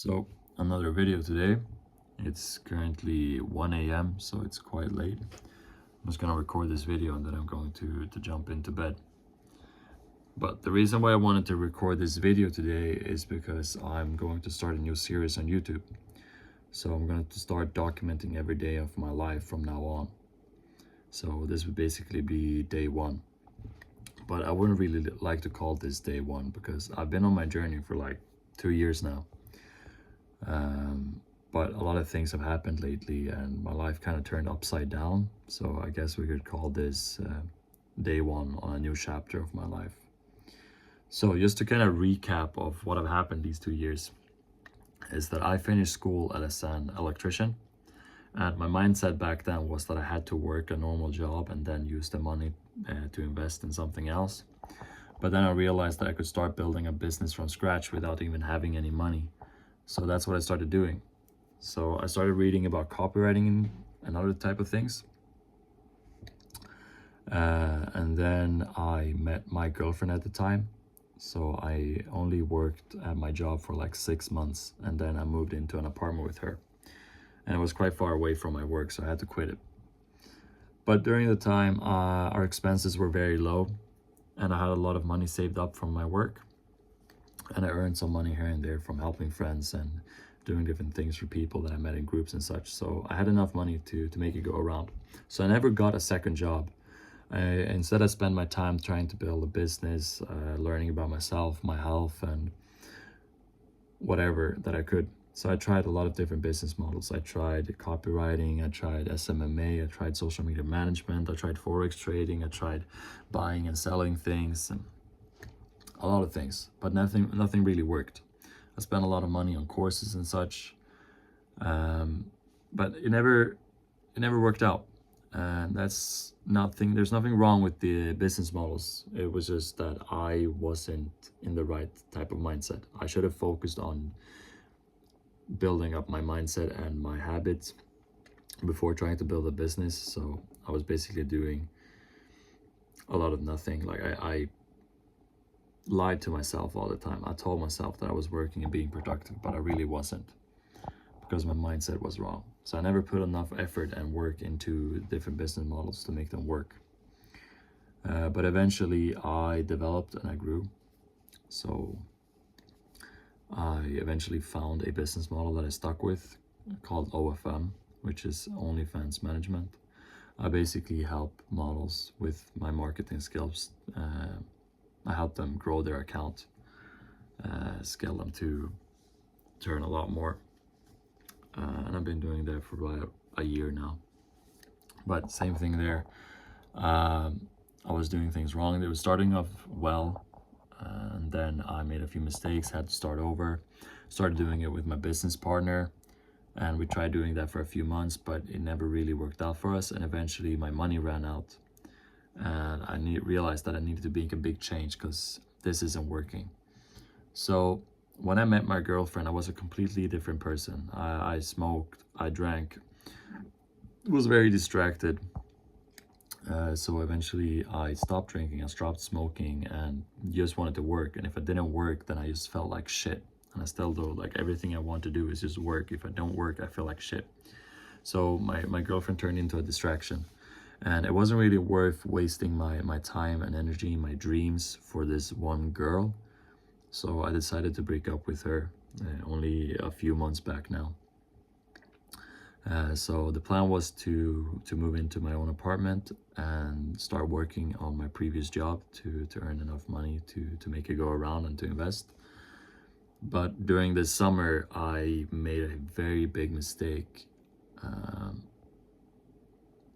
So another video today. It's currently 1 a.m. so it's quite late. I'm just gonna record this video and then I'm going to jump into bed. But the reason why I wanted to record this video today is because I'm going to start a new series on YouTube. So I'm going to start documenting every day of my life from now on. So this would basically be day one. But I wouldn't really like to call this day one because I've been on my journey for like 2 years now. But a lot of things have happened lately and my life kind of turned upside down. So I guess we could call this day one on a new chapter of my life. So just to kind of recap of what have happened these 2 years is that I finished school as an electrician. And my mindset back then was that I had to work a normal job and then use the money to invest in something else. But then I realized that I could start building a business from scratch without even having any money. So that's what I started doing. So I started reading about copywriting and other type of things. And then I met my girlfriend at the time. So I only worked at my job for like 6 months and then I moved into an apartment with her. And it was quite far away from my work, so I had to quit it. But during the time, our expenses were very low and I had a lot of money saved up from my work. And I earned some money here and there from helping friends and doing different things for people that I met in groups and such. So I had enough money to make it go around. So I never got a second job. Instead, I spent my time trying to build a business, learning about myself, my health, and whatever that I could. So I tried a lot of different business models. I tried copywriting, I tried SMMA, I tried social media management, I tried Forex trading, I tried buying and selling things, and a lot of things, but nothing really worked. I spent a lot of money on courses and such, but it never worked out. And there's nothing wrong with the business models. It was just that I wasn't in the right type of mindset. I should have focused on building up my mindset and my habits before trying to build a business. So I was basically doing a lot of nothing. Like I lied to myself all the time. I told myself that I was working and being productive, but I really wasn't, because my mindset was wrong. So I never put enough effort and work into different business models to make them work. But eventually I developed and I grew. So I eventually found a business model that I stuck with called OFM, which is OnlyFans Management. I basically help models with my marketing skills. I help them grow their account, scale them to earn a lot more. And I've been doing that for about a year now. But same thing there. I was doing things wrong. They were starting off well, and then I made a few mistakes, had to start over. Started doing it with my business partner, and we tried doing that for a few months, but it never really worked out for us. And eventually my money ran out, and I realized that I needed to make a big change because this isn't working. So when I met my girlfriend, I was a completely different person. I smoked, I drank, was very distracted. So eventually I stopped drinking, I stopped smoking, and just wanted to work. And if it didn't work, then I just felt like shit. And I still do. Like, everything I want to do is just work. If I don't work, I feel like shit. So my girlfriend turned into a distraction. And it wasn't really worth wasting my time and energy, my dreams for this one girl. So I decided to break up with her only a few months back now. So the plan was to move into my own apartment and start working on my previous job to earn enough money to make it go around and to invest. But during this summer, I made a very big mistake.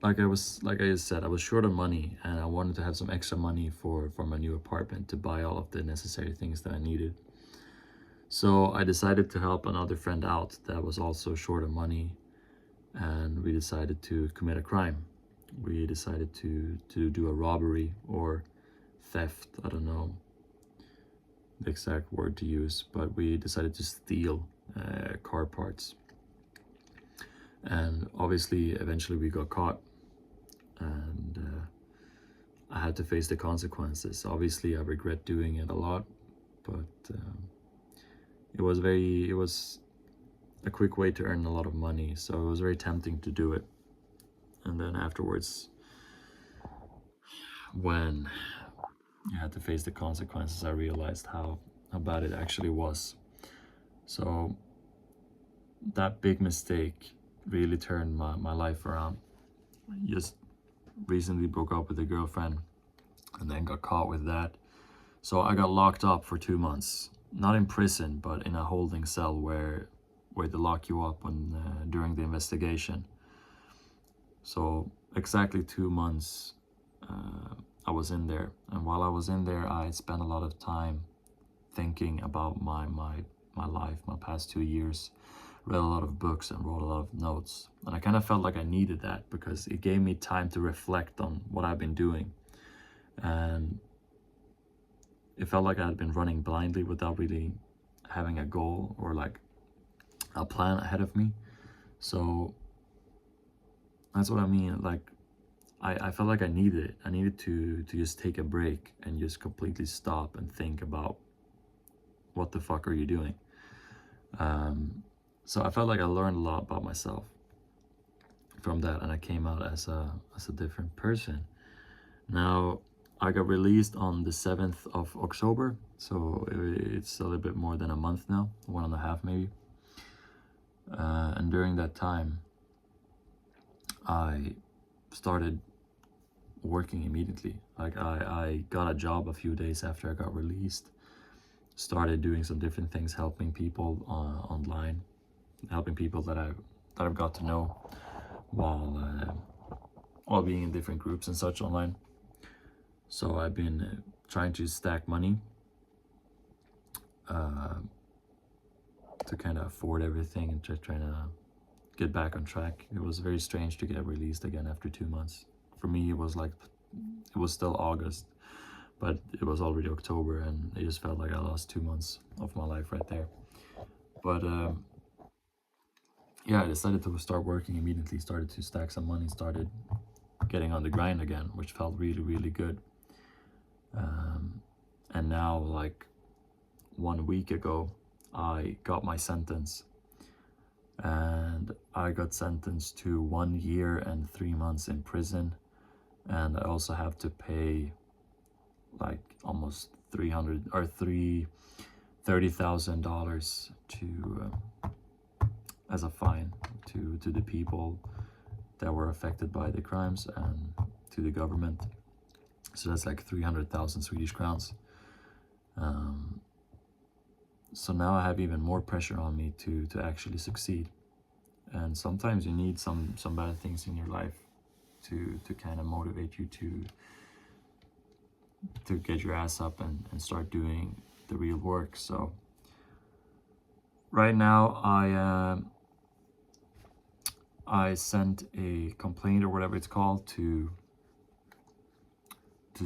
Like I just said, I was short on money and I wanted to have some extra money for my new apartment to buy all of the necessary things that I needed. So I decided to help another friend out that was also short of money, and we decided to commit a crime. We decided to do a robbery or theft. I don't know the exact word to use, but we decided to steal car parts. And obviously, eventually we got caught, and I had to face the consequences. Obviously, I regret doing it a lot, but it was a quick way to earn a lot of money, so it was very tempting to do it. And then afterwards, when you had to face the consequences, I realized how bad it actually was. So that big mistake really turned my life around. Just recently broke up with a girlfriend and then got caught with that. So I got locked up for 2 months, not in prison, but in a holding cell where they lock you up when during the investigation. So exactly 2 months I was in there, and while I was in there, I spent a lot of time thinking about my life, my past 2 years. Read a lot of books and wrote a lot of notes, and I kind of felt like I needed that because it gave me time to reflect on what I've been doing, and it felt like I had been running blindly without really having a goal or like a plan ahead of me. So that's what I mean. Like I felt like I needed it. I needed to just take a break and just completely stop and think about what the fuck are you doing. So I felt like I learned a lot about myself from that, and I came out as a different person. Now I got released on the 7th of October, so it's a little bit more than a month now, 1.5 maybe. And during that time, I started working immediately. Like I got a job a few days after I got released, started doing some different things, helping people online, helping people that I've got to know while being in different groups and such online. So I've been trying to stack money to kind of afford everything and just trying to get back on track. It was very strange to get released again after 2 months. For me, it was still August, but it was already October, and it just felt like I lost 2 months of my life right there. But yeah, I decided to start working immediately, started to stack some money, started getting on the grind again, which felt really, really good. And now, like 1 week ago, I got my sentence, and I got sentenced to 1 year and 3 months in prison, and I also have to pay like almost $30,000 to as a fine to the people that were affected by the crimes and to the government. So that's like 300,000 Swedish crowns. So now I have even more pressure on me to actually succeed. And sometimes you need some bad things in your life to kind of motivate you to get your ass up and start doing the real work. So right now I sent a complaint or whatever it's called to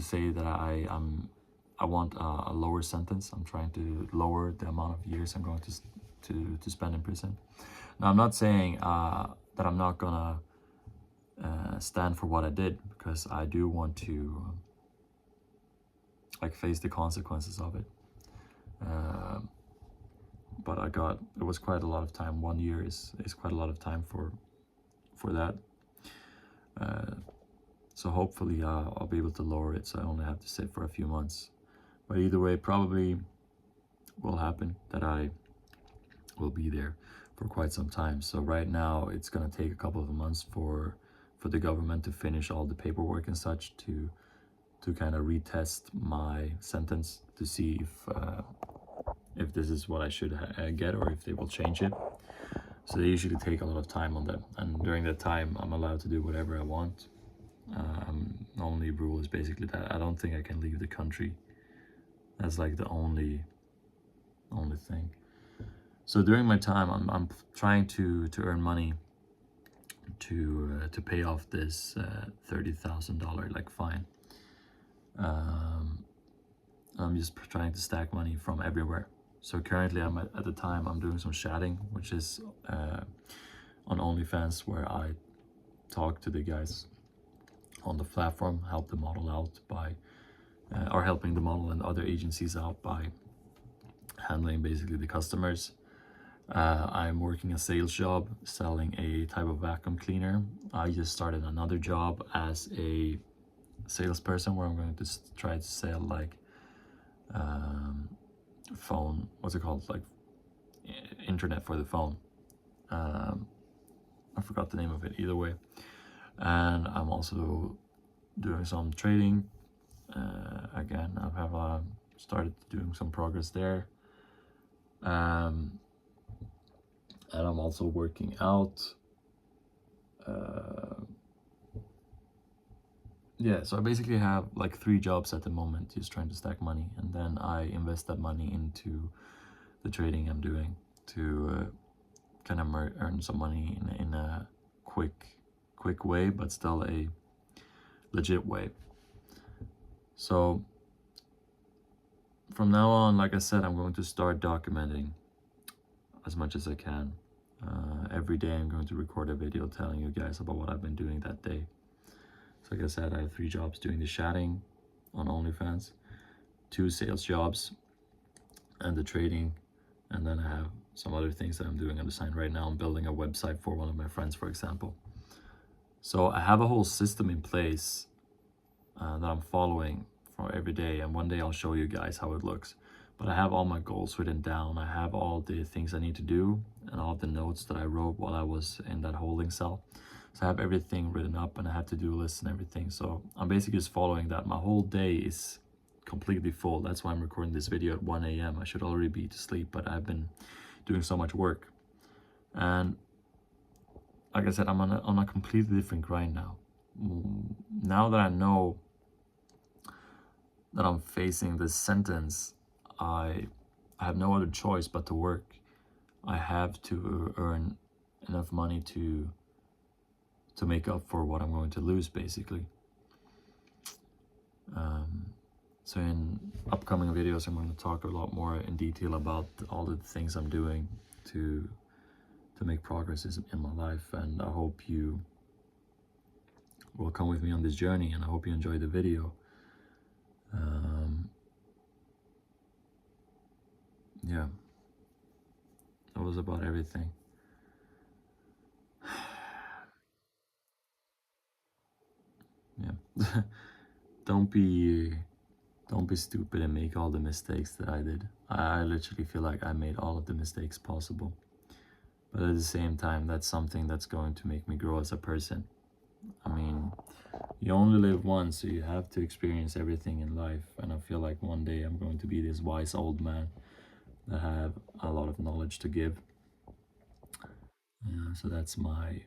say that I want a lower sentence. I'm trying to lower the amount of years I'm going to spend in prison. Now I'm not saying that I'm not gonna stand for what I did, because I do want to like face the consequences of it. But it was quite a lot of time. 1 year is quite a lot of time for that. So hopefully I'll be able to lower it, so I only have to sit for a few months. But either way, probably will happen that I will be there for quite some time. So right now it's gonna take a couple of months for the government to finish all the paperwork and such to kind of retest my sentence to see if this is what I should get, or if they will change it. So they usually take a lot of time on that, and during that time I'm allowed to do whatever I want. The only rule is basically that I don't think I can leave the country. That's like the only thing. So during my time, I'm trying to earn money to pay off this $30,000 like fine. I'm just trying to stack money from everywhere. So currently at the time I'm doing some chatting, which is on OnlyFans, where I talk to the guys on the platform, help the model out by or helping the model and other agencies out by handling basically the customers. I'm working a sales job selling a type of vacuum cleaner. I just started another job as a salesperson where I'm going to try to sell like phone, what's it called, like internet for the phone. I forgot the name of it either way. And I'm also doing some trading. Again, I have started doing some progress there. And I'm also working out. Yeah, so I basically have like 3 jobs at the moment, just trying to stack money, and then I invest that money into the trading I'm doing to kind of earn some money in a quick way, but still a legit way. So from now on, like I said, I'm going to start documenting as much as I can. Every day I'm going to record a video telling you guys about what I've been doing that day. So like I said, I have 3 jobs doing the chatting on OnlyFans, 2 sales jobs, and the trading, and then I have some other things that I'm doing on the side right now. I'm building a website for one of my friends, for example. So I have a whole system in place that I'm following for every day, and one day I'll show you guys how it looks. But I have all my goals written down. I have all the things I need to do and all the notes that I wrote while I was in that holding cell. So I have everything written up, and I have to-do lists and everything. So I'm basically just following that. My whole day is completely full. That's why I'm recording this video at 1 a.m. I should already be to sleep, but I've been doing so much work. And like I said, I'm on a completely different grind now. Now that I know that I'm facing this sentence, I have no other choice but to work. I have to earn enough money to make up for what I'm going to lose, basically. So in upcoming videos, I'm going to talk a lot more in detail about all the things I'm doing to make progress in my life, and I hope you will come with me on this journey, and I hope you enjoyed the video. Yeah, that was about everything. Yeah. Don't be stupid and make all the mistakes that I did. I literally feel like I made all of the mistakes possible, but at the same time, that's something that's going to make me grow as a person. I mean, you only live once, so you have to experience everything in life, and I feel like one day I'm going to be this wise old man that have a lot of knowledge to give. So that's my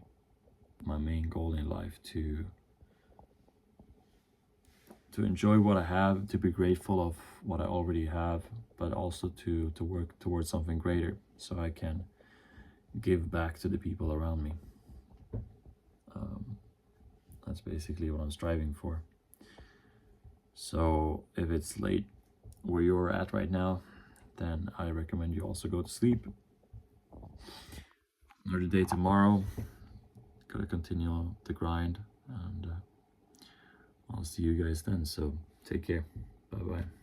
main goal in life, to enjoy what I have, to be grateful of what I already have, but also to work towards something greater, so I can give back to the people around me. That's basically what I'm striving for. So if it's late where you're at right now, then I recommend you also go to sleep. Another day tomorrow. Gotta continue the grind, and I'll see you guys then. So take care. Bye bye.